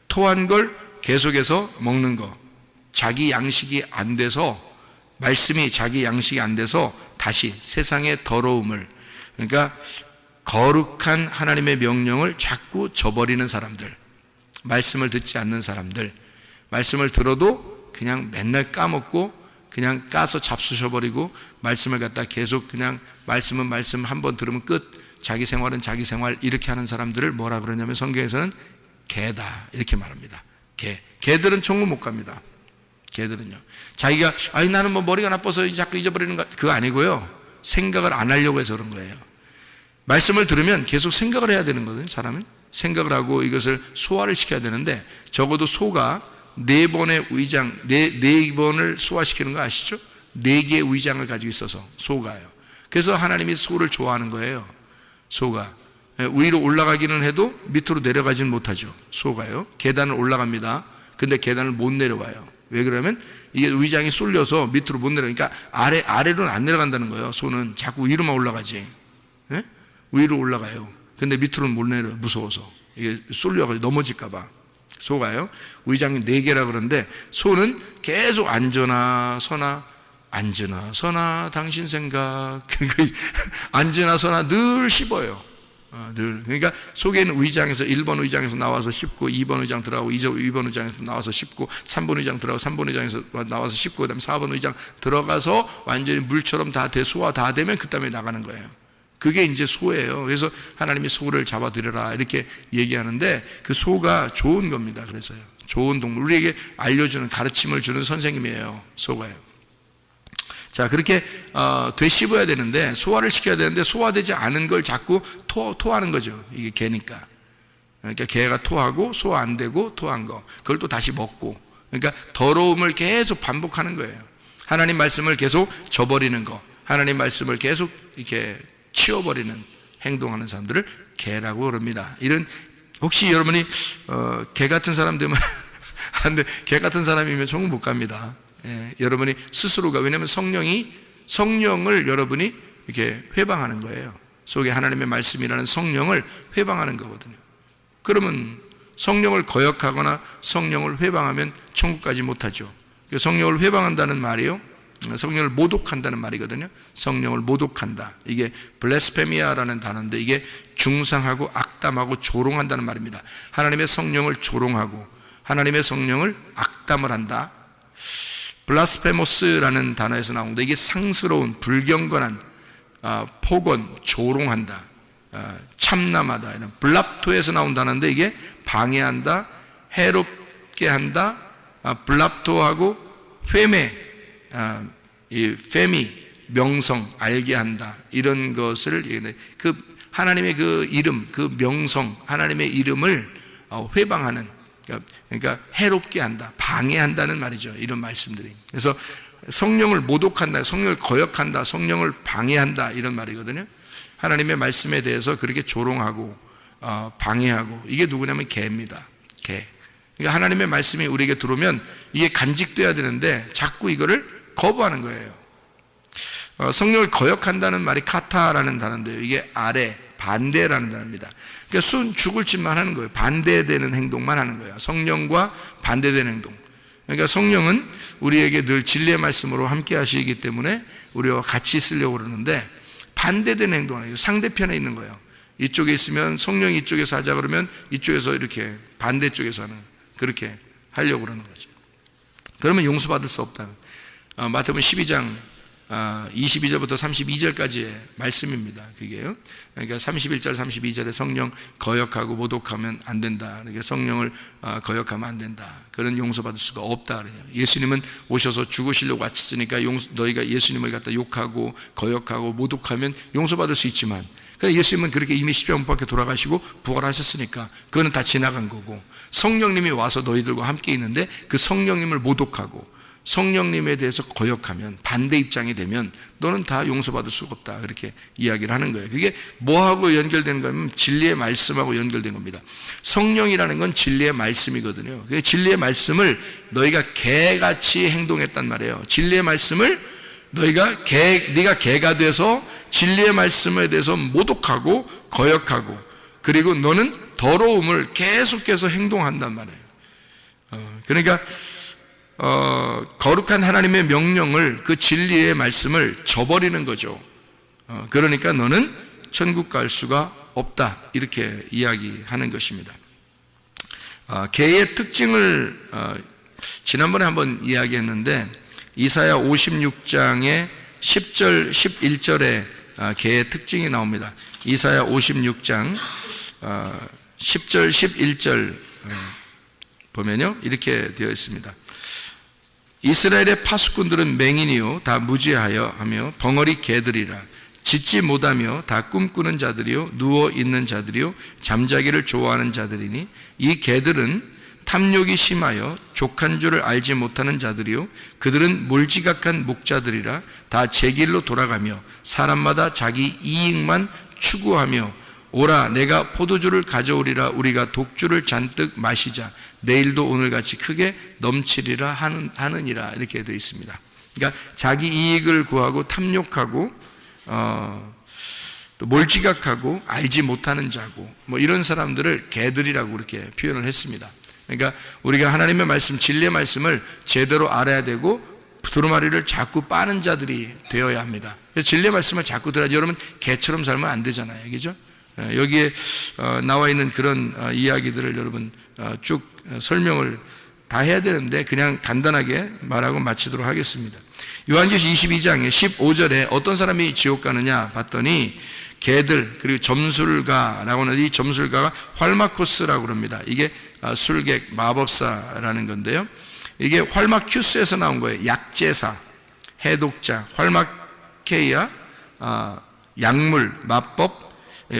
토한 걸 계속해서 먹는 거, 자기 양식이 안 돼서, 말씀이 자기 양식이 안 돼서 다시 세상의 더러움을, 그러니까 거룩한 하나님의 명령을 자꾸 저버리는 사람들, 말씀을 듣지 않는 사람들, 말씀을 들어도 그냥 맨날 까먹고 그냥 까서 잡수셔버리고 말씀을 갖다 계속 그냥 말씀은 말씀 한 번 들으면 끝, 자기 생활은 자기 생활 이렇게 하는 사람들을 뭐라 그러냐면 성경에서는 개다 이렇게 말합니다. 개들은 천국 못 갑니다. 개들은요, 자기가 나는 뭐 머리가 나빠서 자꾸 잊어버리는 거, 그거 아니고요, 생각을 안 하려고 해서 그런 거예요. 말씀을 들으면 계속 생각을 해야 되는 거거든요. 사람은 생각을 하고 이것을 소화를 시켜야 되는데, 적어도 소가 4번의 위장, 4번을 소화시키는 거 아시죠? 4개의 위장을 가지고 있어서, 소가요. 그래서 하나님이 소를 좋아하는 거예요. 소가 위로 올라가기는 해도 밑으로 내려가지는 못하죠. 소가요. 계단을 올라갑니다. 근데 계단을 못 내려와요. 왜 그러면 이게 위장이 쏠려서 밑으로 못 내려가니까, 아래로는 안 내려간다는 거예요. 소는 자꾸 위로만 올라가지. 예? 위로 올라가요. 근데 밑으로는 못 내려, 무서워서. 이게 쏠려가지고 넘어질까봐. 소가요, 위장이 4개라 그러는데, 소는 계속 앉으나 서나, 앉으나 서나 당신 생각, 앉으나 서나 늘 씹어요. 늘. 그러니까 속에 있는 위장에서 1번 위장에서 나와서 씹고, 2번 위장 들어가고, 2번 위장에서 나와서 씹고, 3번 위장 들어가고, 3번 위장에서 나와서 씹고, 그 다음에 4번 위장 들어가서 완전히 물처럼 다 소화 다 되면 그 다음에 나가는 거예요. 그게 이제 소예요. 그래서 하나님이 소를 잡아들여라 이렇게 얘기하는데, 그 소가 좋은 겁니다. 그래서요, 좋은 동물, 우리에게 알려주는, 가르침을 주는 선생님이에요, 소가요. 자, 그렇게 되씹어야 되는데, 소화를 시켜야 되는데, 소화되지 않은 걸 자꾸 토하는 거죠. 이게 개니까. 그러니까 개가 토하고 소화 안 되고 토한 거, 그걸 또 다시 먹고, 그러니까 더러움을 계속 반복하는 거예요. 하나님 말씀을 계속 저버리는 거, 하나님 말씀을 계속 이렇게 치워버리는 행동하는 사람들을 개라고 그럽니다. 이런, 혹시 여러분이 개 같은 사람 되면 근데 개 같은 사람이면 천국 못 갑니다. 예, 여러분이 스스로가, 왜냐하면 성령을 여러분이 이렇게 회방하는 거예요. 속에 하나님의 말씀이라는 성령을 회방하는 거거든요. 그러면 성령을 거역하거나 성령을 회방하면 천국까지 못하죠. 성령을 회방한다는 말이요, 성령을 모독한다는 말이거든요. 성령을 모독한다, 이게 블레스페미아라는 단어인데, 이게 중상하고 악담하고 조롱한다는 말입니다. 하나님의 성령을 조롱하고 하나님의 성령을 악담을 한다. 블라스페모스라는 단어에서 나오는데, 이게 상스러운, 불경건한, 폭언, 조롱한다, 참남하다, 이런 블랍토에서 나온 단어인데, 이게 방해한다, 해롭게 한다, 블랍토하고 회매, 이 페미, 명성, 알게 한다, 이런 것을, 그 하나님의 그 이름, 그 명성, 하나님의 이름을 회방하는, 그러니까 해롭게 한다, 방해한다는 말이죠. 이런 말씀들이. 그래서 성령을 모독한다, 성령을 거역한다, 성령을 방해한다, 이런 말이거든요. 하나님의 말씀에 대해서 그렇게 조롱하고 방해하고, 이게 누구냐면 개입니다. 개. 그러니까 하나님의 말씀이 우리에게 들어오면 이게 간직돼야 되는데 자꾸 이거를 거부하는 거예요. 성령을 거역한다는 말이 카타라는 단어인데요, 이게 아래, 반대라는 단어입니다. 그러니까 순 죽을 짓만 하는 거예요. 반대되는 행동만 하는 거예요. 성령과 반대되는 행동. 그러니까 성령은 우리에게 늘 진리의 말씀으로 함께 하시기 때문에 우리와 같이 있으려고 그러는데 반대되는 행동을 해요. 상대편에 있는 거예요. 이쪽에 있으면 성령이 이쪽에서 하자 그러면 이쪽에서 이렇게 반대쪽에서 하는, 그렇게 하려고 그러는 거죠. 그러면 용서받을 수 없다. 마태복음 12장 22절부터 32절까지의 말씀입니다. 그게요. 그러니까 31절, 32절에 성령 거역하고 모독하면 안 된다. 그러니까 성령을 거역하면 안 된다. 그런 용서받을 수가 없다. 그래요. 예수님은 오셔서 죽으시려고 왔으니까 너희가 예수님을 갖다 욕하고 거역하고 모독하면 용서받을 수 있지만, 그러니까 예수님은 그렇게 이미 십자가 못 박혀 돌아가시고 부활하셨으니까 그거는 다 지나간 거고, 성령님이 와서 너희들과 함께 있는데 그 성령님을 모독하고 성령님에 대해서 거역하면, 반대 입장이 되면 너는 다 용서받을 수가 없다. 그렇게 이야기를 하는 거예요. 그게 뭐하고 연결되는 거냐면 진리의 말씀하고 연결된 겁니다. 성령이라는 건 진리의 말씀이거든요. 그 진리의 말씀을 너희가 개같이 행동했단 말이에요. 진리의 말씀을 네가 개가 돼서 진리의 말씀에 대해서 모독하고 거역하고, 그리고 너는 더러움을 계속해서 행동한단 말이에요. 그러니까 거룩한 하나님의 명령을, 그 진리의 말씀을 저버리는 거죠. 그러니까 너는 천국 갈 수가 없다. 이렇게 이야기하는 것입니다. 개의 특징을 지난번에 한번 이야기했는데 이사야 56장의 10절, 11절에 개의 특징이 나옵니다. 이사야 56장 10절, 11절 보면요, 이렇게 되어 있습니다. 이스라엘의 파수꾼들은 맹인이요 다 무지하여 하며 벙어리 개들이라. 짖지 못하며 다 꿈꾸는 자들이요 누워 있는 자들이요 잠자기를 좋아하는 자들이니 이 개들은 탐욕이 심하여 족한 줄을 알지 못하는 자들이요 그들은 몰지각한 목자들이라. 다 제 길로 돌아가며 사람마다 자기 이익만 추구하며 오라 내가 포도주를 가져오리라. 우리가 독주를 잔뜩 마시자. 내일도 오늘같이 크게 넘치리라 하느니라. 이렇게 되어 있습니다. 그러니까 자기 이익을 구하고 탐욕하고 또 몰지각하고 알지 못하는 자고 뭐 이런 사람들을 개들이라고 그렇게 표현을 했습니다. 그러니까 우리가 하나님의 말씀, 진리의 말씀을 제대로 알아야 되고 두루마리를 자꾸 빠는 자들이 되어야 합니다. 그래서 진리의 말씀을 자꾸 들어야지. 여러분 개처럼 살면 안 되잖아요. 그죠? 여기에 나와 있는 그런 이야기들을 여러분 쭉 설명을 다 해야 되는데 그냥 간단하게 말하고 마치도록 하겠습니다. 요한계시 22장에 15절에 어떤 사람이 지옥 가느냐 봤더니 개들, 그리고 점술가라고 하는, 이 점술가가 활마코스라고 합니다. 이게 술객, 마법사라는 건데요. 이게 활마큐스에서 나온 거예요. 약제사, 해독자, 활마케이아, 약물, 마법,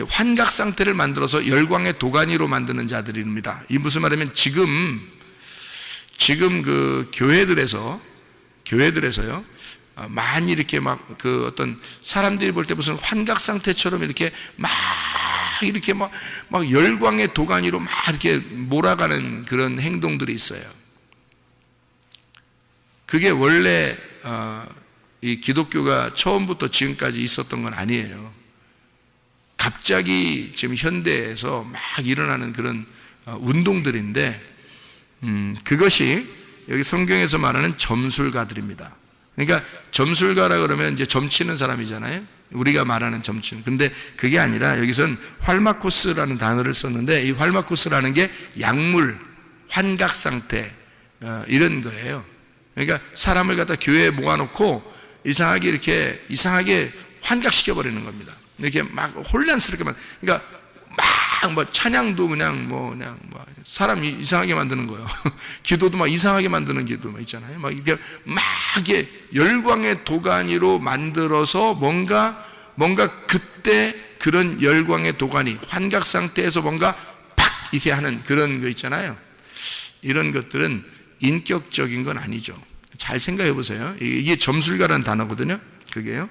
환각 상태를 만들어서 열광의 도가니로 만드는 자들입니다. 이 무슨 말이냐면 지금 그 교회들에서요 많이 이렇게 막 그 어떤 사람들이 볼 때 무슨 환각 상태처럼 이렇게 막 열광의 도가니로 막 이렇게 몰아가는 그런 행동들이 있어요. 그게 원래 이 기독교가 처음부터 지금까지 있었던 건 아니에요. 갑자기 지금 현대에서 막 일어나는 그런 운동들인데 그것이 여기 성경에서 말하는 점술가들입니다. 그러니까 점술가라 그러면 이제 점치는 사람이잖아요. 우리가 말하는 점치는. 근데 그게 아니라 여기선 활마코스라는 단어를 썼는데 이 활마코스라는 게 약물, 환각 상태 이런 거예요. 그러니까 사람을 갖다 교회에 모아놓고 이상하게 환각시켜버리는 겁니다. 이렇게 막 혼란스럽게 그러니까 막 뭐 찬양도 그냥 사람 이상하게 만드는 거예요. 기도도 막 이상하게 만드는 기도 막 있잖아요. 막 이게 열광의 도가니로 만들어서 뭔가 그때 그런 열광의 도가니, 환각 상태에서 뭔가 팍 이렇게 하는 그런 거 있잖아요. 이런 것들은 인격적인 건 아니죠. 잘 생각해 보세요. 이게 점술가라는 단어거든요. 그게요.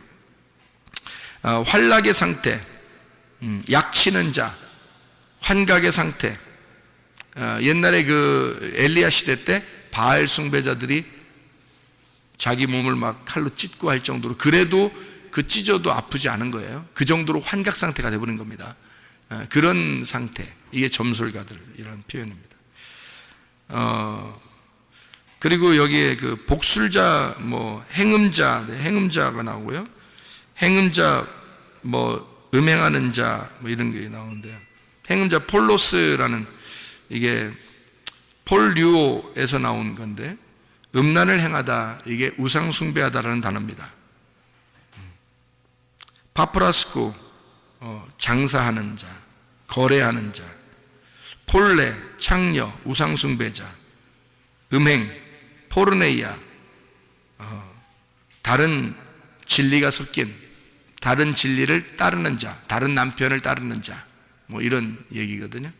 환락의 상태, 약치는 자, 환각의 상태. 옛날에 그 엘리야 시대 때 바알 숭배자들이 자기 몸을 막 칼로 찢고 할 정도로, 그래도 그 찢어도 아프지 않은 거예요. 그 정도로 환각 상태가 되어버린 겁니다. 그런 상태, 이게 점술가들이라는 표현입니다. 그리고 여기에 그 복술자, 행음자가 나오고요. 행음자, 음행하는 자, 이런 게 나오는데요. 행음자 폴로스라는, 이게 폴류오에서 나온 건데, 음란을 행하다, 이게 우상숭배하다라는 단어입니다. 파프라스코, 장사하는 자, 거래하는 자, 폴레, 창녀, 우상숭배자, 음행, 포르네이아, 다른 진리가 섞인, 다른 진리를 따르는 자, 다른 남편을 따르는 자, 이런 얘기거든요.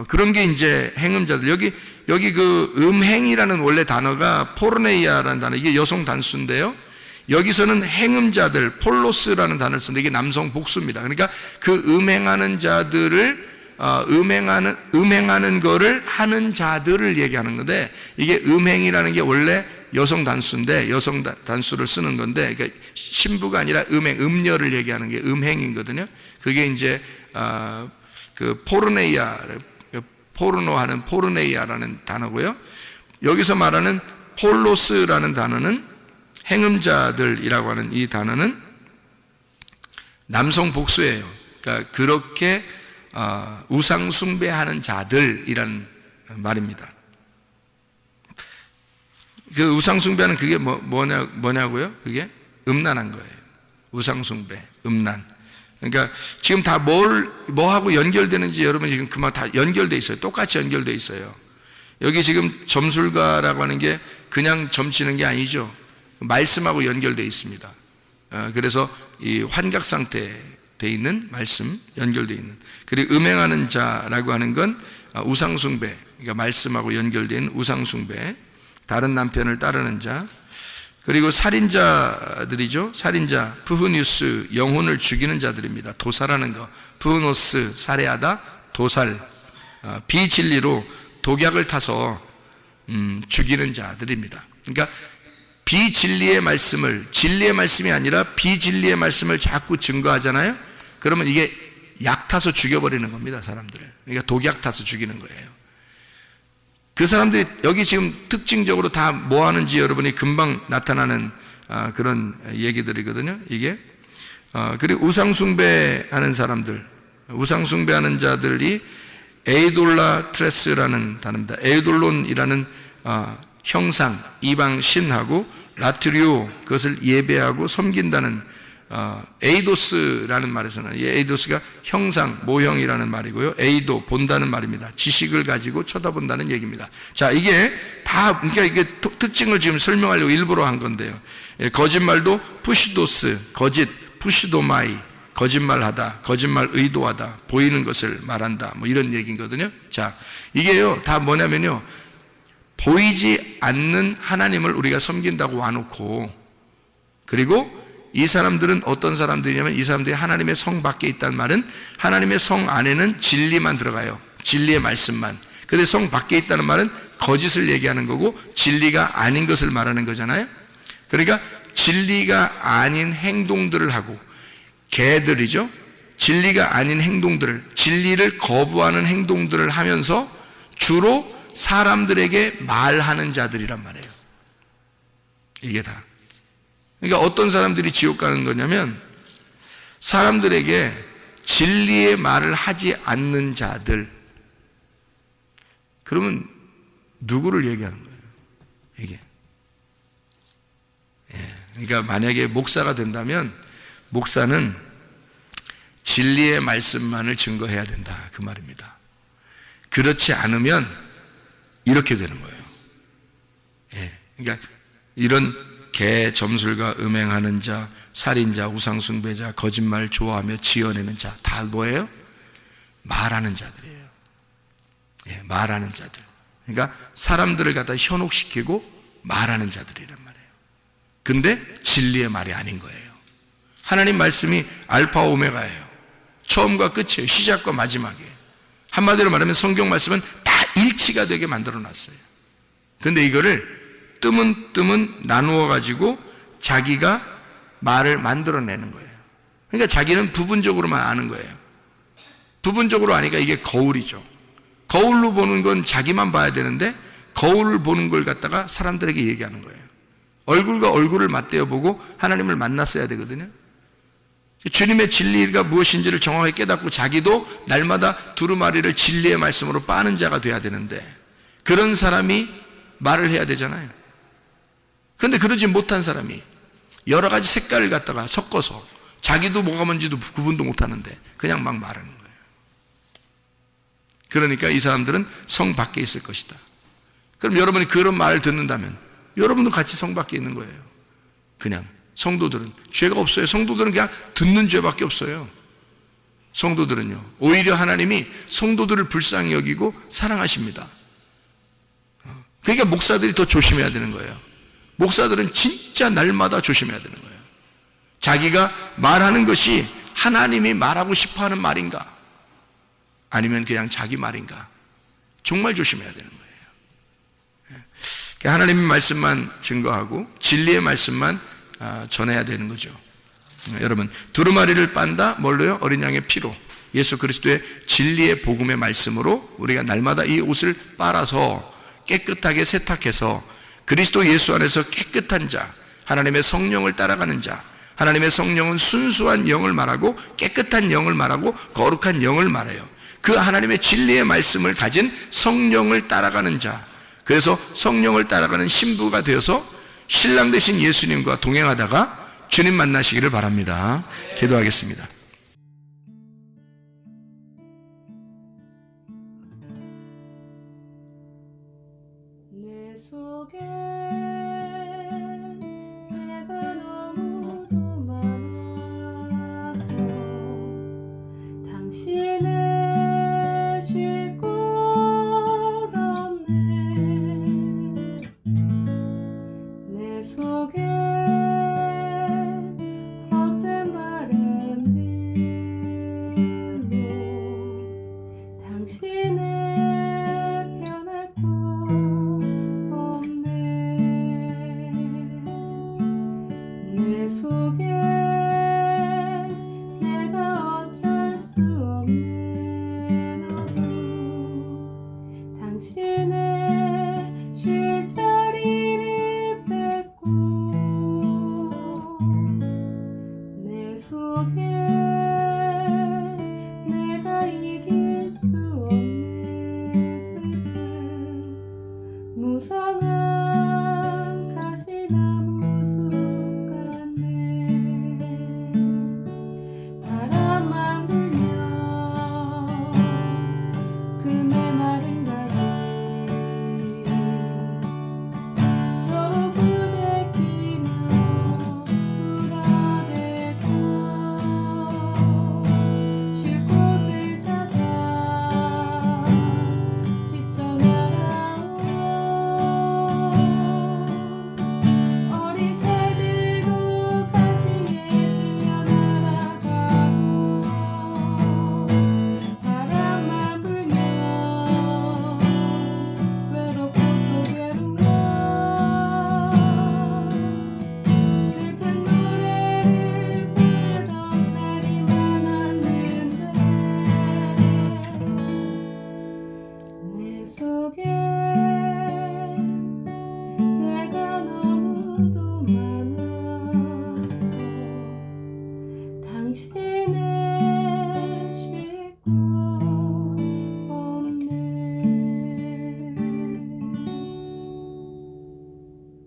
그런 게 이제 행음자들. 여기 그 음행이라는 원래 단어가 포르네이아라는 단어, 이게 여성 단수인데요. 여기서는 행음자들, 폴로스라는 단어를 쓰는데 이게 남성 복수입니다. 그러니까 그 음행하는 자들을, 음행하는 거를 하는 자들을 얘기하는 건데, 이게 음행이라는 게 원래 여성 단수인데, 여성 단수를 쓰는 건데, 그러니까 신부가 아니라 음녀를 얘기하는 게 음행이거든요. 그게 이제, 그 포르노하는 포르네이아라는 단어고요. 여기서 말하는 폴로스라는 단어는, 행음자들이라고 하는 이 단어는 남성 복수예요. 그러니까 그렇게 우상숭배하는 자들이라는 말입니다. 그 우상숭배하는 그게 뭐냐고요? 그게 음란한 거예요. 우상숭배, 음란. 그러니까 지금 다 뭐하고 연결되는지 여러분 지금 그만 다 연결돼 있어요. 똑같이 연결돼 있어요. 여기 지금 점술가라고 하는 게 그냥 점치는 게 아니죠. 말씀하고 연결되어 있습니다. 그래서 이 환각 상태에 돼 있는 말씀, 연결되어 있는. 그리고 음행하는 자라고 하는 건 우상숭배, 그러니까 말씀하고 연결된 우상숭배, 다른 남편을 따르는 자. 그리고 살인자들이죠. 살인자, 푸흐니우스, 영혼을 죽이는 자들입니다. 도살하는 거. 푸흐노스, 살해하다, 도살, 비진리로 독약을 타서 죽이는 자들입니다. 그러니까 비진리의 말씀을, 진리의 말씀이 아니라 비진리의 말씀을 자꾸 증거하잖아요. 그러면 이게 약 타서 죽여버리는 겁니다, 사람들을. 그러니까 독약 타서 죽이는 거예요. 그 사람들이 여기 지금 특징적으로 다 뭐 하는지 여러분이 금방 나타나는 그런 얘기들이거든요, 이게. 그리고 우상숭배하는 사람들, 우상숭배하는 자들이 에이돌라트레스라는 단어입니다. 에이돌론이라는 형상, 이방 신하고 라트리오, 그것을 예배하고 섬긴다는 에이도스라는 말에서는, 이 에이도스가 형상, 모형이라는 말이고요. 에이도, 본다는 말입니다. 지식을 가지고 쳐다본다는 얘기입니다. 자, 이게 다, 그러니까 이게 특징을 지금 설명하려고 일부러 한 건데요. 거짓말도 푸시도스, 거짓, 푸시도마이, 거짓말하다, 거짓말 의도하다, 보이는 것을 말한다, 이런 얘기거든요. 자, 이게요, 다 뭐냐면요, 보이지 않는 하나님을 우리가 섬긴다고 와놓고, 그리고 이 사람들은 어떤 사람들이냐면, 이 사람들이 하나님의 성 밖에 있다는 말은 하나님의 성 안에는 진리만 들어가요. 진리의 말씀만. 근데 성 밖에 있다는 말은 거짓을 얘기하는 거고 진리가 아닌 것을 말하는 거잖아요. 그러니까 진리가 아닌 행동들을 하고, 개들이죠. 진리가 아닌 행동들을, 진리를 거부하는 행동들을 하면서 주로 사람들에게 말하는 자들이란 말이에요. 이게 다. 그러니까 어떤 사람들이 지옥 가는 거냐면, 사람들에게 진리의 말을 하지 않는 자들. 그러면 누구를 얘기하는 거예요? 이게. 그러니까 만약에 목사가 된다면, 목사는 진리의 말씀만을 증거해야 된다, 그 말입니다. 그렇지 않으면 이렇게 되는 거예요. 그러니까 이런 개, 점술가, 음행하는 자, 살인자, 우상숭배자, 거짓말 좋아하며 지어내는 자, 다 뭐예요? 말하는 자들이에요. 말하는 자들. 그러니까 사람들을 갖다 현혹시키고 말하는 자들이란 말이에요. 근데 진리의 말이 아닌 거예요. 하나님 말씀이 알파 오메가예요. 처음과 끝이에요. 시작과 마지막이에요. 한마디로 말하면 성경 말씀은 다 일치가 되게 만들어 놨어요. 근데 이거를 뜨문뜨문 나누어 가지고 자기가 말을 만들어내는 거예요. 그러니까 자기는 부분적으로만 아는 거예요. 부분적으로 아니까 이게 거울이죠. 거울로 보는 건 자기만 봐야 되는데, 거울을 보는 걸 갖다가 사람들에게 얘기하는 거예요. 얼굴과 얼굴을 맞대어 보고 하나님을 만났어야 되거든요. 주님의 진리가 무엇인지를 정확하게 깨닫고 자기도 날마다 두루마리를 진리의 말씀으로 빠는 자가 돼야 되는데, 그런 사람이 말을 해야 되잖아요. 그런데 그러지 못한 사람이 여러 가지 색깔을 갖다가 섞어서 자기도 뭐가 뭔지도 구분도 못하는데 그냥 막 말하는 거예요. 그러니까 이 사람들은 성 밖에 있을 것이다. 그럼 여러분이 그런 말을 듣는다면 여러분도 같이 성 밖에 있는 거예요. 그냥 성도들은 죄가 없어요. 성도들은 그냥 듣는 죄밖에 없어요. 성도들은요, 오히려 하나님이 성도들을 불쌍히 여기고 사랑하십니다. 그러니까 목사들이 더 조심해야 되는 거예요. 목사들은 진짜 날마다 조심해야 되는 거예요. 자기가 말하는 것이 하나님이 말하고 싶어하는 말인가, 아니면 그냥 자기 말인가, 정말 조심해야 되는 거예요. 하나님의 말씀만 증거하고 진리의 말씀만 전해야 되는 거죠. 여러분, 두루마리를 빤다 뭘로요? 어린 양의 피로, 예수 그리스도의 진리의 복음의 말씀으로 우리가 날마다 이 옷을 빨아서 깨끗하게 세탁해서 그리스도 예수 안에서 깨끗한 자, 하나님의 성령을 따라가는 자, 하나님의 성령은 순수한 영을 말하고 깨끗한 영을 말하고 거룩한 영을 말해요. 그 하나님의 진리의 말씀을 가진 성령을 따라가는 자, 그래서 성령을 따라가는 신부가 되어서 신랑 되신 예수님과 동행하다가 주님 만나시기를 바랍니다. 기도하겠습니다. 내 속에 내가 너무도 많아서 당신을 쉴 곳 없네. 내 속에 헛된 바램들로 당신을 변할 곳 없네. 내